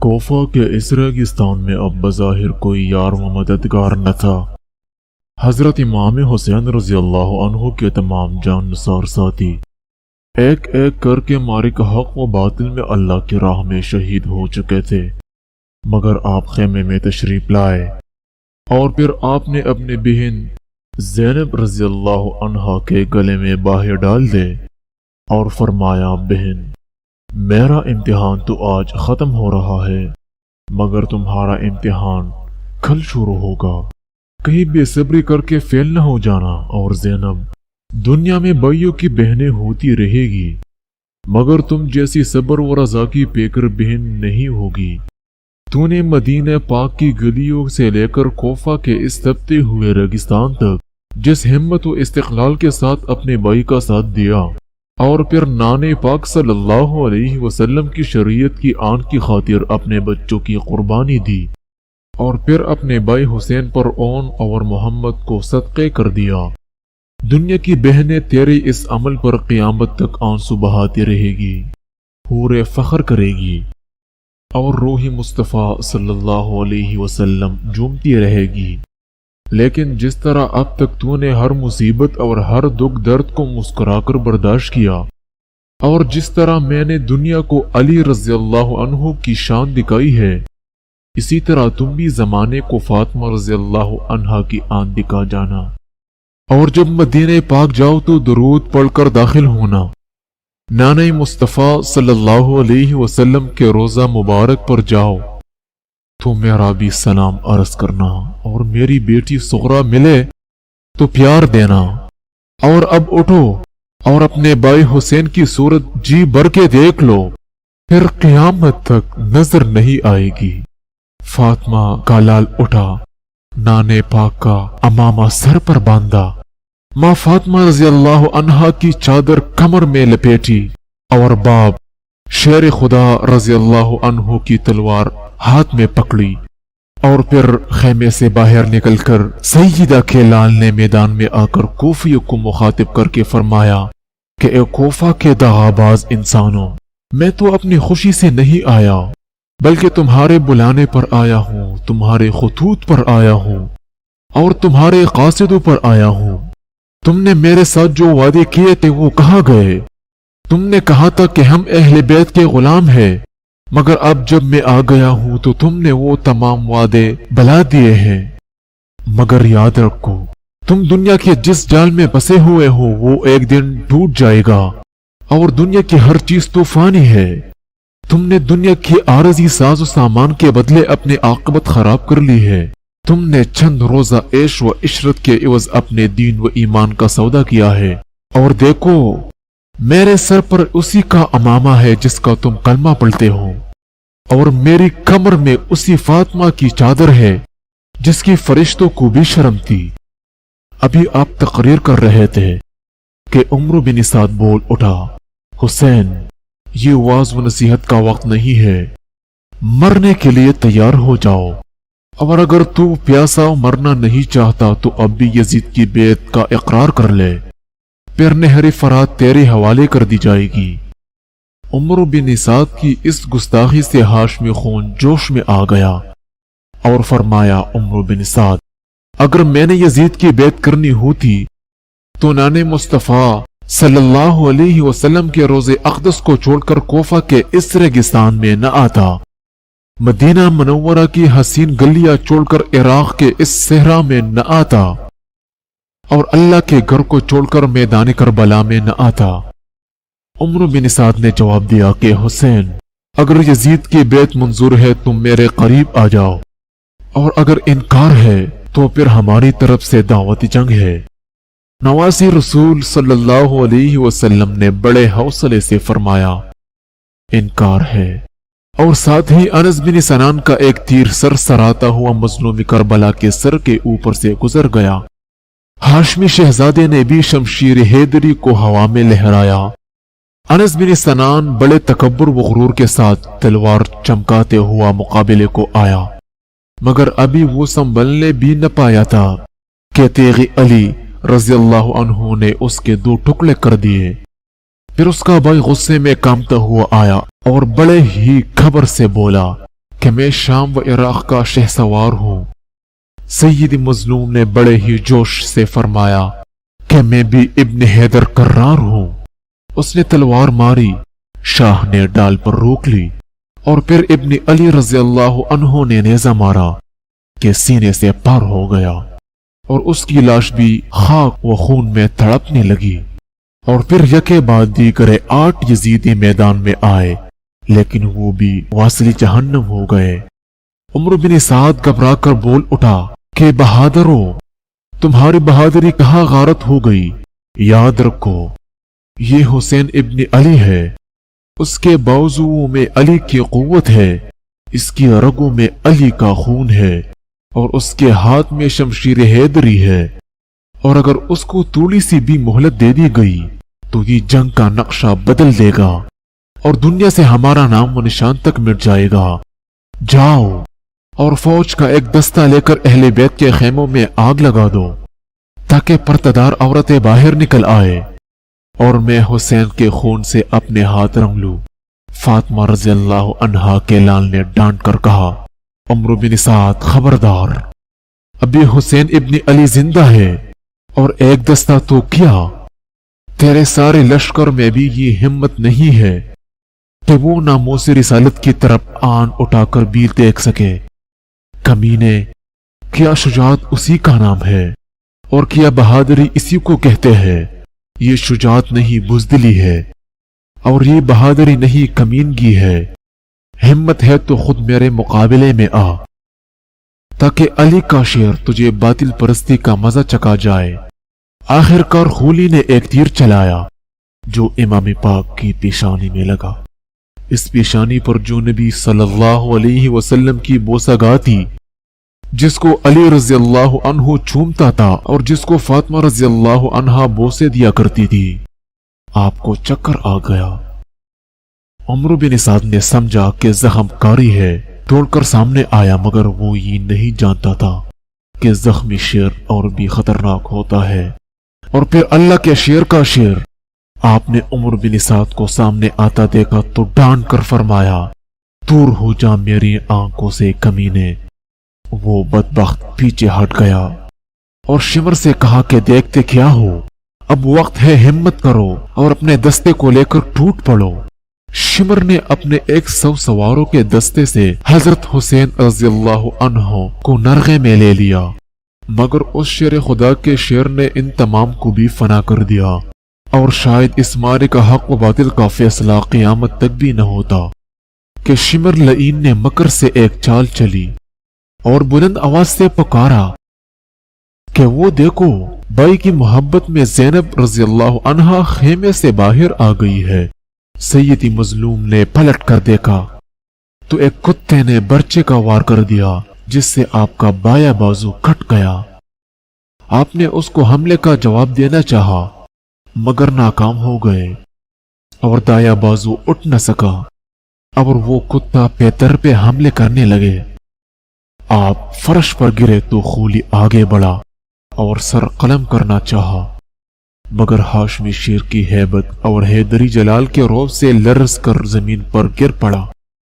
کوفہ کے اس ریگستان میں اب بظاہر کوئی یار و مددگار نہ تھا۔ حضرت امام حسین رضی اللہ عنہ کے تمام جان نثار ساتھی ایک ایک کر کے مارک حق و باطل میں اللہ کی راہ میں شہید ہو چکے تھے، مگر آپ خیمے میں تشریف لائے اور پھر آپ نے اپنی بہن زینب رضی اللہ عنہا کے گلے میں باہیں ڈال دے اور فرمایا، بہن میرا امتحان تو آج ختم ہو رہا ہے، مگر تمہارا امتحان کل شروع ہوگا، کہیں بے صبری کر کے فیل نہ ہو جانا۔ اور زینب دنیا میں بھائیوں کی بہنیں ہوتی رہے گی، مگر تم جیسی صبر و رضا کی پیکر بہن نہیں ہوگی۔ تو نے مدینہ پاک کی گلیوں سے لے کر کوفہ کے اس تپتے ہوئے ریگستان تک جس ہمت و استقلال کے ساتھ اپنے بھائی کا ساتھ دیا، اور پھر نانے پاک صلی اللہ علیہ وسلم کی شریعت کی آن کی خاطر اپنے بچوں کی قربانی دی، اور پھر اپنے بھائی حسین پر اون اور محمد کو صدقے کر دیا۔ دنیا کی بہنیں تیرے اس عمل پر قیامت تک آنسو بہاتی رہے گی، پورے فخر کرے گی، اور روح مصطفیٰ صلی اللہ علیہ وسلم جھومتی رہے گی۔ لیکن جس طرح اب تک تو نے ہر مصیبت اور ہر دکھ درد کو مسکرا کر برداشت کیا، اور جس طرح میں نے دنیا کو علی رضی اللہ عنہ کی شان دکھائی ہے، اسی طرح تم بھی زمانے کو فاطمہ رضی اللہ عنہا کی آن دکھا جانا۔ اور جب مدینہ پاک جاؤ تو درود پڑھ کر داخل ہونا، نانے مصطفیٰ صلی اللہ علیہ وسلم کے روضہ مبارک پر جاؤ تو میرا بھی سلام عرض کرنا، اور میری بیٹی سغرا ملے تو پیار دینا۔ اور اب اٹھو اور اپنے بھائی حسین کی صورت جی بھر کے دیکھ لو، پھر قیامت تک نظر نہیں آئے گی۔ فاطمہ کا لال اٹھا، نانے پاک کا امامہ سر پر باندھا، ماں فاطمہ رضی اللہ عنہا کی چادر کمر میں لپیٹی، اور باپ شیر خدا رضی اللہ عنہ کی تلوار ہاتھ میں پکڑی، اور پھر خیمے سے باہر نکل کر سیدہ کے لال نے میدان میں آ کر کوفیوں کو مخاطب کر کے فرمایا کہ اے کوفہ کے دغا باز انسانوں، میں تو اپنی خوشی سے نہیں آیا، بلکہ تمہارے بلانے پر آیا ہوں، تمہارے خطوط پر آیا ہوں، اور تمہارے قاصدوں پر آیا ہوں۔ تم نے میرے ساتھ جو وعدے کیے تھے وہ کہاں گئے؟ تم نے کہا تھا کہ ہم اہل بیت کے غلام ہیں، مگر اب جب میں آ گیا ہوں تو تم نے وہ تمام وعدے بھلا دیے ہیں۔ مگر یاد رکھو، تم دنیا کے جس جال میں بسے ہوئے ہو وہ ایک دن ٹوٹ جائے گا، اور دنیا کی ہر چیز طوفانی ہے۔ تم نے دنیا کی عارضی ساز و سامان کے بدلے اپنی عاقبت خراب کر لی ہے۔ تم نے چند روزہ عیش و عشرت کے عوض اپنے دین و ایمان کا سودا کیا ہے، اور دیکھو میرے سر پر اسی کا امامہ ہے جس کا تم کلمہ پڑھتے ہو، اور میری کمر میں اسی فاطمہ کی چادر ہے جس کی فرشتوں کو بھی شرم تھی۔ ابھی آپ تقریر کر رہے تھے کہ عمرو بن سعد بول اٹھا، حسین یہ واعظ و نصیحت کا وقت نہیں ہے، مرنے کے لیے تیار ہو جاؤ، اور اگر تو پیاسا مرنا نہیں چاہتا تو اب بھی یزید کی بیعت کا اقرار کر لے، پھر نہر فرات تیرے حوالے کر دی جائے گی۔ عمرو بن سعد کی اس گستاخی سے ہاشمی خون جوش میں آ گیا اور فرمایا، عمرو بن سعد اگر میں نے یزید کی بیعت کرنی ہوتی تو نانے مصطفیٰ صلی اللہ علیہ وسلم کے روضے اقدس کو چھوڑ کر کوفہ کے اس ریگستان میں نہ آتا، مدینہ منورہ کی حسین گلیاں چھوڑ کر عراق کے اس صحرا میں نہ آتا، اور اللہ کے گھر کو چھوڑ کر میدان کربلا میں نہ آتا۔ عمرو بن سعد نے جواب دیا کہ حسین اگر یزید کی بیعت منظور ہے تم میرے قریب آ جاؤ، اور اگر انکار ہے تو پھر ہماری طرف سے دعوت جنگ ہے۔ نواسی رسول صلی اللہ علیہ وسلم نے بڑے حوصلے سے فرمایا، انکار ہے، اور ساتھ ہی انس بن سنان کا ایک تیر سر سراتا ہوا مظلوم کربلا کے سر کے اوپر سے گزر گیا۔ ہاشمی شہزادے نے بھی شمشیر حیدری کو ہوا میں لہرایا۔ انس بن سنان بڑے تکبر و غرور کے ساتھ تلوار چمکاتے ہوا مقابلے کو آیا، مگر ابھی وہ سنبھلنے بھی نہ پایا تھا کہ تیغ علی رضی اللہ عنہ نے اس کے 2 ٹکڑے کر دیے۔ پھر اس کا بھائی غصے میں کامتا ہوا آیا اور بڑے ہی خبر سے بولا، کہ میں شام و عراق کا شہسوار ہوں۔ سید مظلوم نے بڑے ہی جوش سے فرمایا کہ میں بھی ابن حیدر کرار ہوں۔ اس نے تلوار ماری، شاہ نے ڈال پر روک لی، اور پھر ابن علی رضی اللہ عنہ نے نیزہ مارا کہ سینے سے پار ہو گیا، اور اس کی لاش بھی خاک و خون میں تڑپنے لگی۔ اور پھر یکے بعد دیگر 8 یزیدی میدان میں آئے، لیکن وہ بھی واصل جہنم ہو گئے۔ عمر بن سعد گھبرا کر بول اٹھا کہ بہادرو، تمہاری بہادری کہاں غارت ہو گئی؟ یاد رکھو یہ حسین ابن علی ہے، اس کے بازوؤں میں علی کی قوت ہے، اس کی رگوں میں علی کا خون ہے، اور اس کے ہاتھ میں شمشیر حیدری ہے، اور اگر اس کو تھوڑی سی بھی مہلت دے دی گئی تو یہ جنگ کا نقشہ بدل دے گا اور دنیا سے ہمارا نام و نشان تک مٹ جائے گا۔ جاؤ اور فوج کا ایک دستہ لے کر اہل بیت کے خیموں میں آگ لگا دو تاکہ پردار عورتیں باہر نکل آئے اور میں حسین کے خون سے اپنے ہاتھ رنگ لوں۔ فاطمہ رضی اللہ عنہا کے لال نے ڈانٹ کر کہا، عمر بن سعد خبردار، ابھی حسین ابن علی زندہ ہے اور ایک دستہ تو کیا، تیرے سارے لشکر میں بھی یہ ہمت نہیں ہے کہ وہ ناموس رسالت کی طرف آن اٹھا کر بھی دیکھ سکے۔ کمینے، کیا شجاعت اسی کا نام ہے اور کیا بہادری اسی کو کہتے ہیں؟ یہ شجاعت نہیں بزدلی ہے، اور یہ بہادری نہیں کمینگی ہے۔ ہمت ہے تو خود میرے مقابلے میں آ تاکہ علی کا شیر تجھے باطل پرستی کا مزہ چکا جائے۔ آخر کار خولی نے ایک تیر چلایا جو امام پاک کی پیشانی میں لگا۔ اس پیشانی پر جو نبی صلی اللہ علیہ وسلم کی بوسہ تھی، جس کو علی رضی اللہ عنہ چومتا تھا اور جس کو فاطمہ رضی اللہ عنہا بوسے دیا کرتی تھی، آپ کو چکر آ گیا۔ عمر بن سعد نے سمجھا کہ زخم کاری ہے، دوڑ کر سامنے آیا، مگر وہ یہ نہیں جانتا تھا کہ زخمی شیر اور بھی خطرناک ہوتا ہے۔ اور پھر اللہ کے شیر کا شیر آپ نے عمر بن سعد کو سامنے آتا دیکھا تو ڈانٹ کر فرمایا، دور ہو جا میری آنکھوں سے کمینے۔ وہ بدبخت پیچھے ہٹ گیا اور شمر سے کہا کہ دیکھتے کیا ہو، اب وقت ہے، ہمت کرو اور اپنے دستے کو لے کر ٹوٹ پڑو۔ شمر نے اپنے 100 سواروں کے دستے سے حضرت حسین رضی اللہ عنہ کو نرغے میں لے لیا، مگر اس شیر خدا کے شیر نے ان تمام کو بھی فنا کر دیا، اور شاید اس مارے کا حق و باطل کا فیصلہ قیامت تک بھی نہ ہوتا کہ شمر لعین نے مکر سے ایک چال چلی اور بلند آواز سے پکارا کہ وہ دیکھو، بھائی کی محبت میں زینب رضی اللہ عنہا خیمے سے باہر آ گئی ہے۔ سیدی مظلوم نے پلٹ کر دیکھا تو ایک کتے نے برچے کا وار کر دیا جس سے آپ کا بایاں بازو کٹ گیا۔ آپ نے اس کو حملے کا جواب دینا چاہا مگر ناکام ہو گئے اور دایاں بازو اٹھ نہ سکا، اور وہ کتا پیتر پہ حملے کرنے لگے۔ آپ فرش پر گرے تو خولی آگے بڑھا اور سر قلم کرنا چاہا، مگر ہاشمی شیر کی ہیبت اور حیدری جلال کے روب سے لرز کر زمین پر گر پڑا۔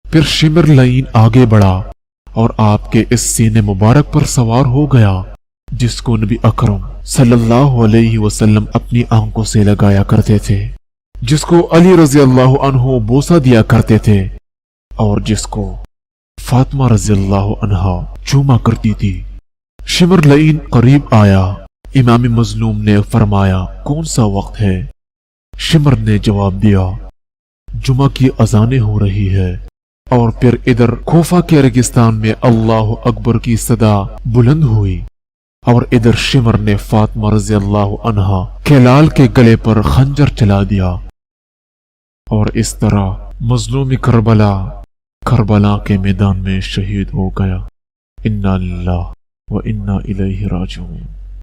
پھر شمر لعین آگے بڑھا اور آپ کے اس سینے مبارک پر سوار ہو گیا جس کو نبی اکرم صلی اللہ علیہ وسلم اپنی آنکھوں سے لگایا کرتے تھے، جس کو علی رضی اللہ عنہ بوسہ دیا کرتے تھے، اور جس کو فاطمہ رضی اللہ عنہا چوما کرتی تھی۔ شمر لعین قریب آیا۔ امام مظلوم نے فرمایا، کون سا وقت ہے؟ شمر نے جواب دیا، جمعہ کی اذانیں ہو رہی ہے۔ اور پھر ادھر کوفہ کے ریگستان میں اللہ اکبر کی صدا بلند ہوئی، اور ادھر شمر نے فاطمہ رضی اللہ عنہا کے لال کے گلے پر خنجر چلا دیا، اور اس طرح مظلوم کربلا کے میدان میں شہید ہو گیا۔ انا للہ و انا الیہ راجعون۔